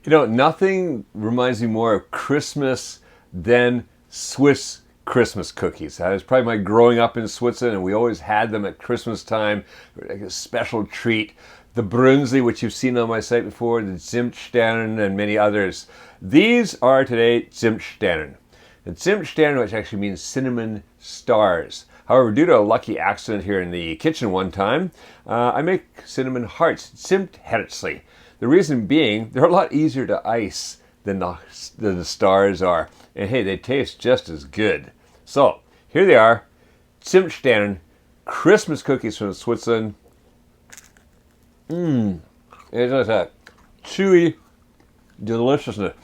You know, nothing reminds me more of Christmas than Swiss Christmas cookies. That was probably my growing up in Switzerland, and we always had them at Christmas time, like a special treat. The Brunzli, which you've seen on my site before, the Zimtsterne, and many others. These are today Zimtsterne. The Zimtsterne, which actually means cinnamon stars. However, due to a lucky accident here in the kitchen one time, I make cinnamon hearts, Zimtherzli. The reason being, they're a lot easier to ice than the stars are. And hey, they taste just as good. So, here they are, Zimtsterne, Christmas cookies from Switzerland. It's like that chewy deliciousness.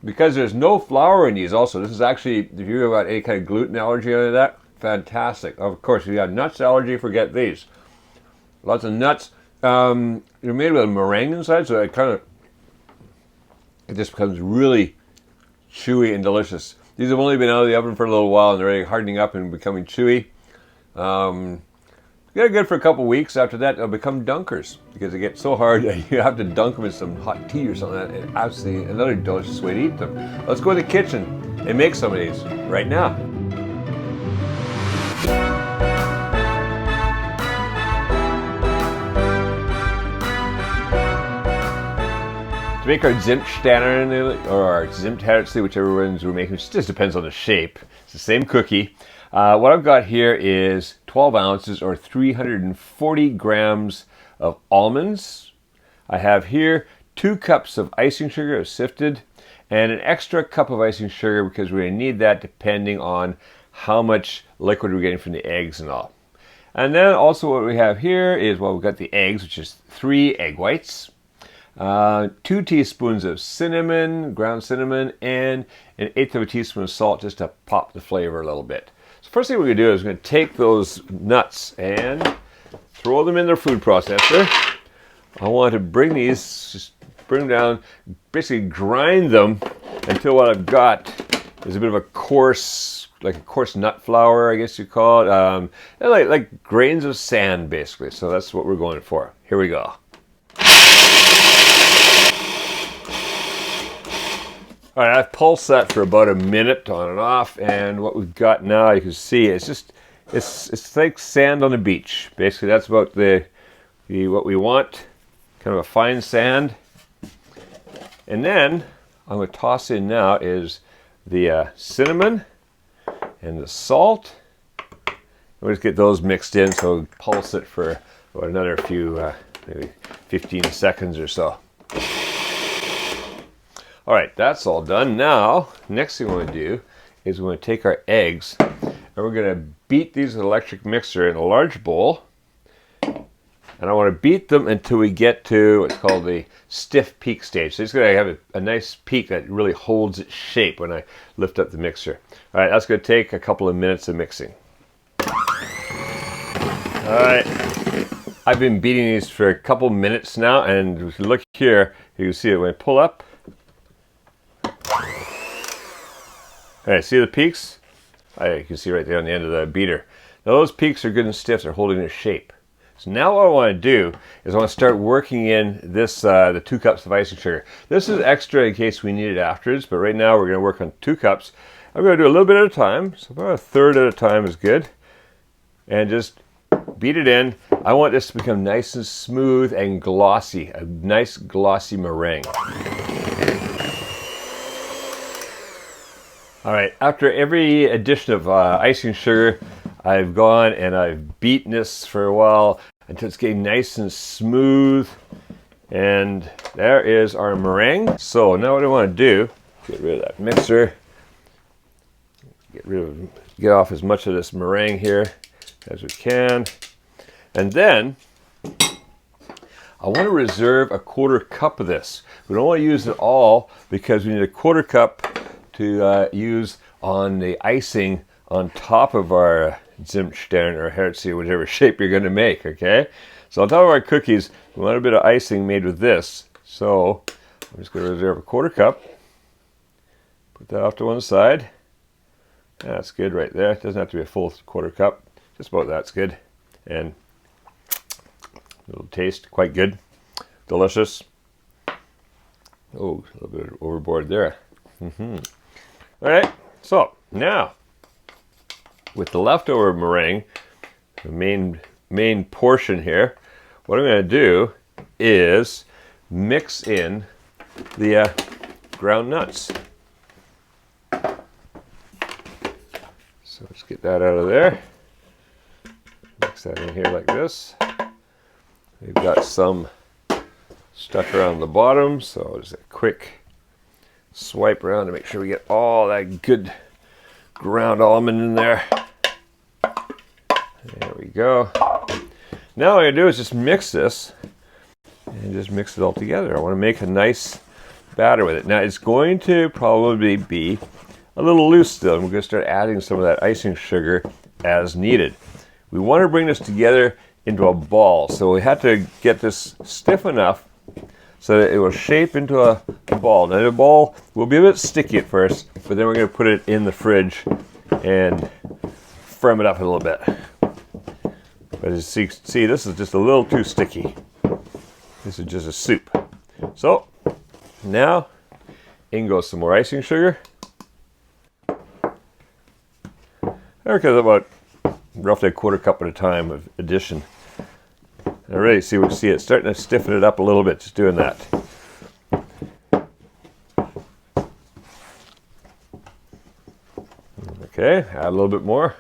Because there's no flour in these also. This is actually, if you have any kind of gluten allergy or that, fantastic. Of course, if you have nuts allergy, forget these. Lots of nuts. They're made with a meringue inside, so it just becomes really chewy and delicious. These have only been out of the oven for a little while, and they're already hardening up and becoming chewy. They're good for a couple weeks. After that, they'll become dunkers because they get so hard that you have to dunk them in some hot tea or something. And absolutely another delicious way to eat them. Let's go to the kitchen and make some of these right now. To make our Zimtsterne or our Zimtherzli, whichever ones we're making, it just depends on the shape. It's the same cookie. What I've got here is 12 ounces or 340 grams of almonds. I have here 2 cups of icing sugar sifted and an extra cup of icing sugar because we're going to need that depending on how much liquid we're getting from the eggs and all. And then also what we have here is, well, we've got the eggs, which is 3 egg whites. 2 teaspoons of cinnamon, ground cinnamon, and 1/8 of a teaspoon of salt just to pop the flavor a little bit. So first thing we're going to do is we're going to take those nuts and throw them in their food processor. I want to bring these, just bring them down, basically grind them until what I've got is a bit of a coarse, like a coarse nut flour, I guess you call it. Like grains of sand, basically. So that's what we're going for. Here we go. All right, I've pulsed that for about a minute on and off, and what we've got now, you can see, it's like sand on the beach. Basically, that's about what we want, kind of a fine sand. And then I'm going to toss in now is the cinnamon and the salt. We'll just get those mixed in, so we'll pulse it for about another few, maybe 15 seconds or so. All right, that's all done. Now, next thing we're going to do is we're going to take our eggs and we're going to beat these with an electric mixer in a large bowl. And I want to beat them until we get to what's called the stiff peak stage. So it's going to have a nice peak that really holds its shape when I lift up the mixer. All right, that's going to take a couple of minutes of mixing. All right, I've been beating these for a couple minutes now, and if you look here, you can see it when I pull up. All right, see the peaks? You can see right there on the end of the beater. Now those peaks are good and stiff. They're holding their shape. So now what I want to do is I want to start working in this the 2 cups of icing sugar. This is extra in case we need it afterwards, but right now we're going to work on 2 cups. I'm going to do a little bit at a time, so about a third at a time is good. And just beat it in. I want this to become nice and smooth and glossy, a nice glossy meringue. All right, after every addition of icing sugar, I've gone and I've beaten this for a while until it's getting nice and smooth. And there is our meringue. So now what I want to do, get rid of that mixer, get off as much of this meringue here as we can. And then I want to reserve a 1/4 cup of this. We don't want to use it all because we need a 1/4 cup to use on the icing on top of our Zimtsterne or Herzli, whichever shape you're going to make, okay? So on top of our cookies, we want a bit of icing made with this. So I'm just going to reserve a 1/4 cup. Put that off to one side. That's good right there. It doesn't have to be a full 1/4 cup. Just about that's good. And it'll taste quite good. Delicious. Oh, a little bit overboard there. All right, so now with the leftover meringue, the main portion here, what I'm going to do is mix in the ground nuts. So let's get that out of there. Mix that in here like this. We've got some stuck around the bottom, so just a quick swipe around to make sure we get all that good ground almond in there. There we go. Now what I'm going to do is just mix this and just mix it all together. I want to make a nice batter with it. Now it's going to probably be a little loose still, and we're going to start adding some of that icing sugar as needed. We want to bring this together into a ball, so we have to get this stiff enough so that it will shape into a ball. Now the ball will be a bit sticky at first, but then we're going to put it in the fridge and firm it up a little bit. But as you see, this is just a little too sticky. This is just a soup. So now in goes some more icing sugar. There goes about roughly a quarter cup at a time of addition. I really see it's starting to stiffen it up a little bit just doing that. Okay, add a little bit more.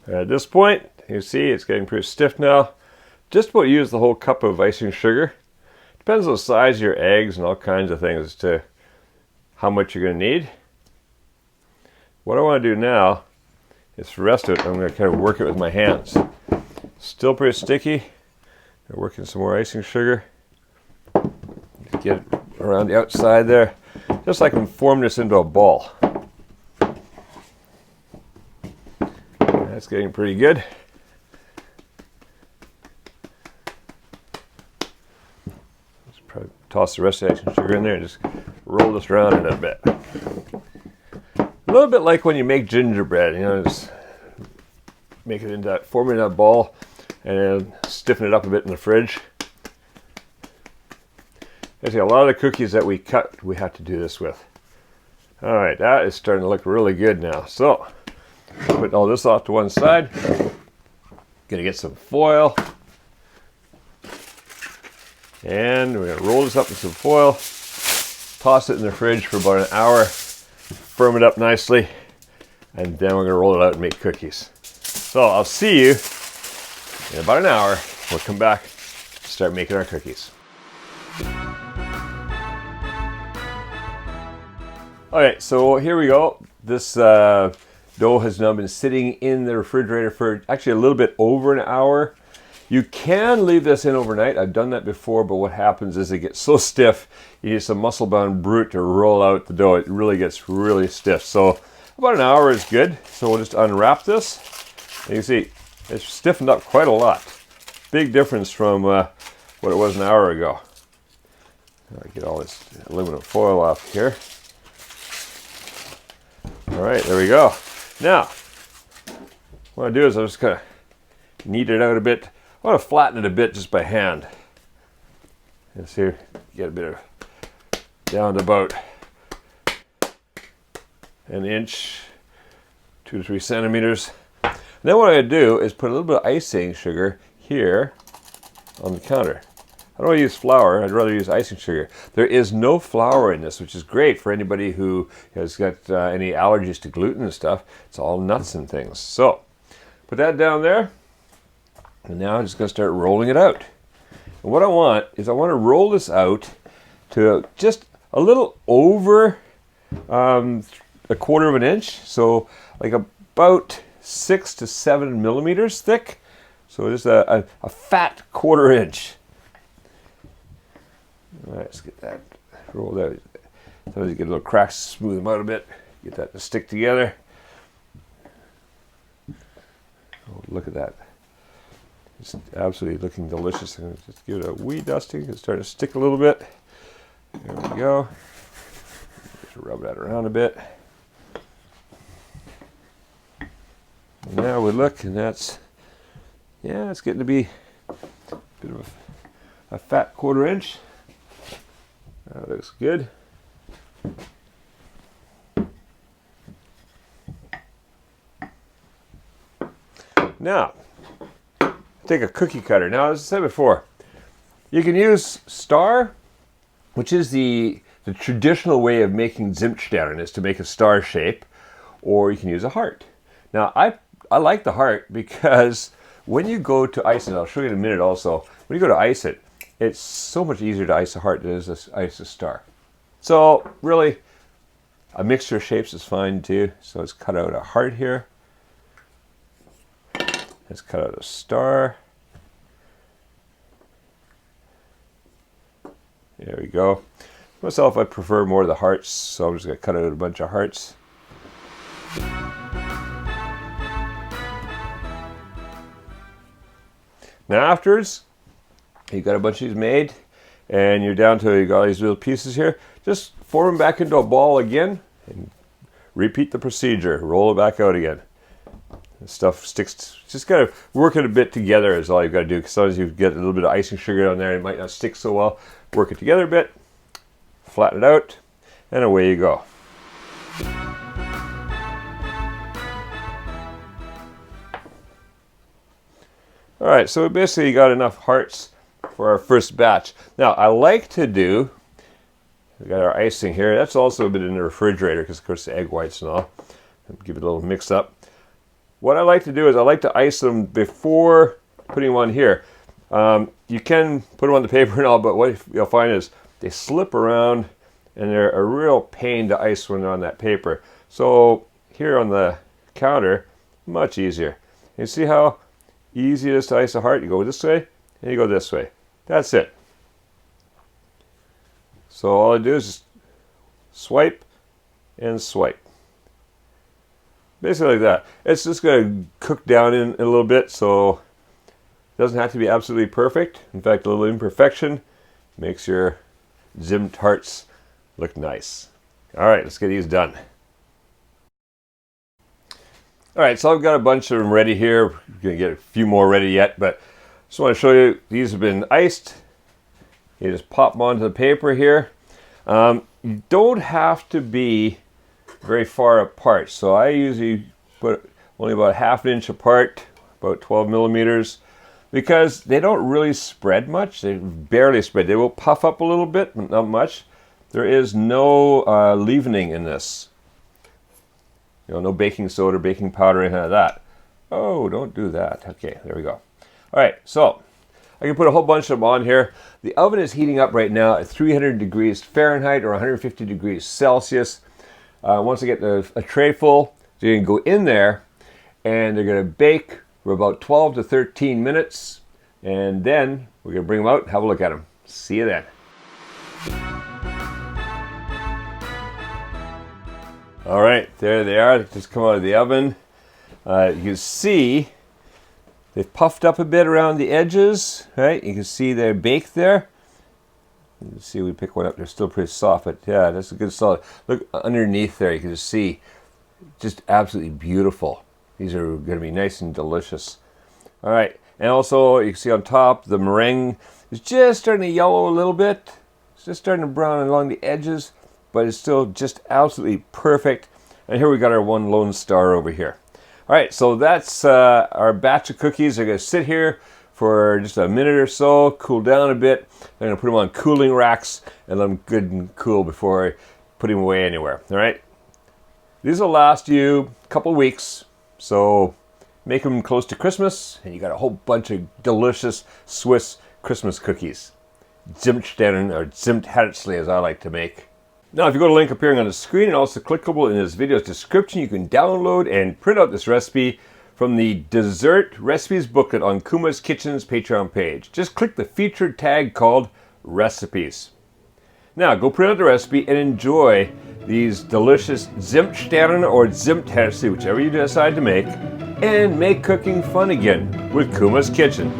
At this point, you see it's getting pretty stiff now. Just about use the whole cup of icing sugar. Depends on the size of your eggs and all kinds of things as to how much you're going to need. What I want to do now is for the rest of it, I'm going to kind of work it with my hands. Still pretty sticky. I'm working some more icing sugar. Get it around the outside there. Just so I can form this into a ball. That's getting pretty good. Just probably toss the rest of the icing sugar in there and just roll this around in a bit. A little bit like when you make gingerbread, you know, just make it into that, form it in a ball, and then stiffen it up a bit in the fridge. Actually, a lot of the cookies that we cut, we have to do this with. All right, that is starting to look really good now. So, put all this off to one side. Gonna get some foil. And we're gonna roll this up in some foil, toss it in the fridge for about an hour, firm it up nicely, and then we're gonna roll it out and make cookies. So I'll see you in about an hour. We'll come back and start making our cookies. All right, so here we go. This dough has now been sitting in the refrigerator for actually a little bit over an hour. You can leave this in overnight. I've done that before, but what happens is it gets so stiff, you need some muscle-bound brute to roll out the dough. It really gets really stiff. So about an hour is good. So we'll just unwrap this. And you see, it's stiffened up quite a lot. Big difference from what it was an hour ago. I'll get all this aluminum foil off here. All right, there we go. Now, what I do is I'm just going to knead it out a bit. I want to flatten it a bit just by hand. And see, get a bit of down to about an inch, 2 to 3 centimeters. And then what I do is put a little bit of icing sugar here on the counter. I don't use flour, I'd rather use icing sugar. There is no flour in this, which is great for anybody who has got any allergies to gluten and stuff. It's all nuts and things. So, put that down there, and now I'm just going to start rolling it out. And what I want is I want to roll this out to just a little over a quarter of an inch, so like about 6 to 7 millimeters thick. So just a fat quarter inch. All right, let's get that rolled out. Sometimes you get little cracks, smooth them out a bit, get that to stick together. Oh, look at that. It's absolutely looking delicious. I'm going to just give it a wee dusting. It's starting to stick a little bit. There we go. Just rub that around a bit. Now we look, and that's, yeah, it's getting to be a bit of a fat 1/4 inch. That looks good. Now, take a cookie cutter. Now, as I said before, you can use star, which is the traditional way of making Zimtsterne, is to make a star shape, or you can use a heart. Now, I like the heart because when you go to ice it, I'll show you in a minute also, when you go to ice it, it's so much easier to ice a heart than it is to ice a star. So, really, a mixture of shapes is fine too. So let's cut out a heart here. Let's cut out a star. There we go. Myself, I prefer more of the hearts, so I'm just going to cut out a bunch of hearts. Now afterwards, you've got a bunch of these made, and you're down to, you got all these little pieces here. Just form them back into a ball again, and repeat the procedure. Roll it back out again. The stuff sticks, just got to work it a bit together is all you've got to do, because sometimes you get a little bit of icing sugar on there, it might not stick so well. Work it together a bit, flatten it out, and away you go. Alright, so we basically got enough hearts for our first batch. Now, I like to do, we got our icing here, that's also a bit in the refrigerator, because of course the egg whites and all. Give it a little mix up. What I like to do is I like to ice them before putting them on here. You can put them on the paper and all, but what you'll find is they slip around and they're a real pain to ice when they're on that paper. So here on the counter, much easier. You see how easy it is to ice a heart? You go this way and you go this way. That's it. So all I do is just swipe and swipe. Basically like that. It's just going to cook down in a little bit, so it doesn't have to be absolutely perfect. In fact, a little imperfection makes your Zimt hearts look nice. All right, let's get these done. All right, so I've got a bunch of them ready here. We're going to get a few more ready yet, but just want to show you these have been iced. You just pop them onto the paper here. You don't have to be very far apart, so I usually put only about 1/2 inch apart, about 12 millimeters, because they don't really spread much. They barely spread. They will puff up a little bit, but not much. There is no leavening in this. You know, no baking soda, baking powder, anything like that. Oh, don't do that. Okay, there we go. All right, so I can put a whole bunch of them on here. The oven is heating up right now at 300 degrees Fahrenheit or 150 degrees Celsius. Once I get a tray full, so you can go in there and they're going to bake for about 12 to 13 minutes. And then we're going to bring them out and have a look at them. See you then. All right, there they are. They just come out of the oven. You can see they've puffed up a bit around the edges, right? You can see they're baked there. You can see we pick one up, they're still pretty soft, but yeah, that's a good solid. Look underneath there, you can just see, just absolutely beautiful. These are going to be nice and delicious. All right, and also you can see on top, the meringue is just starting to yellow a little bit. It's just starting to brown along the edges, but it's still just absolutely perfect. And here we got our one lone star over here. All right, so that's our batch of cookies. They're going to sit here for just a minute or so, cool down a bit. I'm going to put them on cooling racks and let them good and cool before I put them away anywhere. All right, these will last you a couple weeks, so make them close to Christmas, and you got a whole bunch of delicious Swiss Christmas cookies. Zimtsterne, or Zimtherzli as I like to make. Now, if you go to the link appearing on the screen and also clickable in this video's description, you can download and print out this recipe from the Dessert Recipes booklet on Kuma's Kitchen's Patreon page. Just click the featured tag called Recipes. Now, go print out the recipe and enjoy these delicious Zimtsterne or Zimtherzli, whichever you decide to make, and make cooking fun again with Kuma's Kitchen.